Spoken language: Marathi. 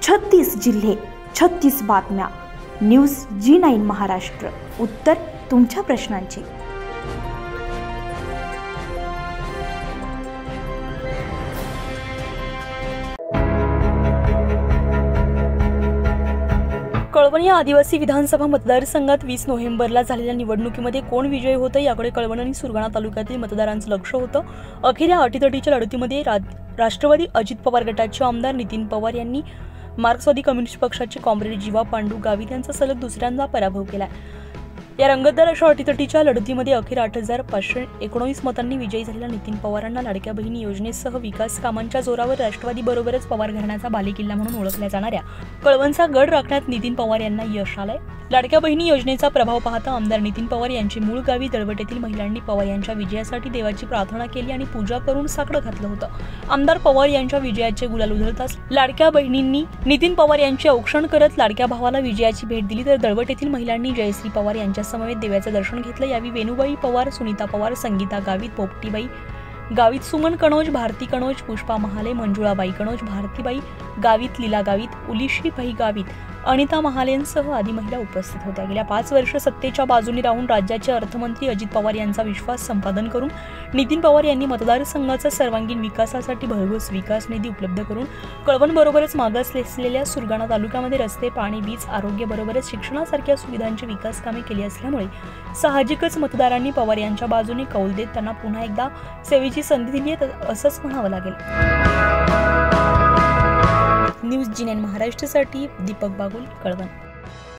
36 जिल्हे, 36 बातम्या. News G9 Maharashtra. उत्तर तुमच्या प्रश्नांची. कळवण या आदिवासी विधानसभा मतदारसंघात 20 नोव्हेंबरला झालेल्या निवडणुकीमध्ये कोण विजयी होतं याकडे कळवण आणि सुरगाणा तालुक्यातील मतदारांचं लक्ष होतं. अखेर या अटीतटीच्या लढतीमध्ये राष्ट्रवादी अजित पवार गटाचे आमदार नितीन पवार यांनी मार्क्सवादी कम्युनिस्ट पक्षाचे कॉम्रेड जीवा पांडू गावित यांचा सलग दुसऱ्यांदा पराभव केला. या रंगतदार अशा अटीतटीच्या लढतीमध्ये अखेर 8,519 मतांनी विजयी झालेल्या नितीन पवारांना लाडक्या बहिणी योजनेसह विकास कामांच्या जोरावर राष्ट्रवादी बरोबरच पवार घराण्याचा बालेकिल्ला म्हणून ओळखल्या जाणाऱ्या कळवणचा गड राखण्यात नितीन पवार यांना यश आलंय. लाडक्या बहिणी योजनेचा प्रभाव पाहता आमदार नितीन पवार यांची मूळ गावी दळवट येथील महिलांनी पवार यांच्या विजयासाठी देवाची प्रार्थना केली आणि पूजा करून साकडं घातलं होतं. आमदार पवार यांच्या विजयाचे गुलाल उधळताच लाडक्या बहिणींनी नितीन पवार यांचे औक्षण करत लाडक्या भावाला विजयाची भेट दिली. तर दळवट येथील महिलांनी जयश्री पवार यांच्या समवेत देवाचं दर्शन घेतलं. यावेळी वेणुबाई पवार, सुनीता पवार, संगीता गावित, पोपटीबाई गावित, सुमन कणोज, भारती कणोज, पुष्पा महाले, मंजुळाबाई कणोज, भारतीबाई गावित, लीला गावित, उलिशीबाई गावित, अनिता महालेंसह आदी महिला उपस्थित होत्या. गेल्या 5 वर्ष सत्तेच्या बाजूने राहून राज्याचे अर्थमंत्री अजित पवार यांचा विश्वास संपादन करून नितीन पवार यांनी मतदारसंघाचा सर्वांगीण विकासासाठी भरघोस विकास निधी उपलब्ध करून कळवण बरोबरच मागासलेल्या सुरगाणा तालुक्यामध्ये रस्ते, पाणी, वीज, आरोग्य बरोबरच शिक्षणासारख्या सुविधांची विकास कामे केली असल्यामुळे साहजिकच मतदारांनी पवार यांच्या बाजूने कौल देत त्यांना पुन्हा एकदा सेवेची संधी दिली आहे असंच म्हणावं लागेल. न्यूज G9 महाराष्ट्रासाठी दीपक बागुल, कळवण.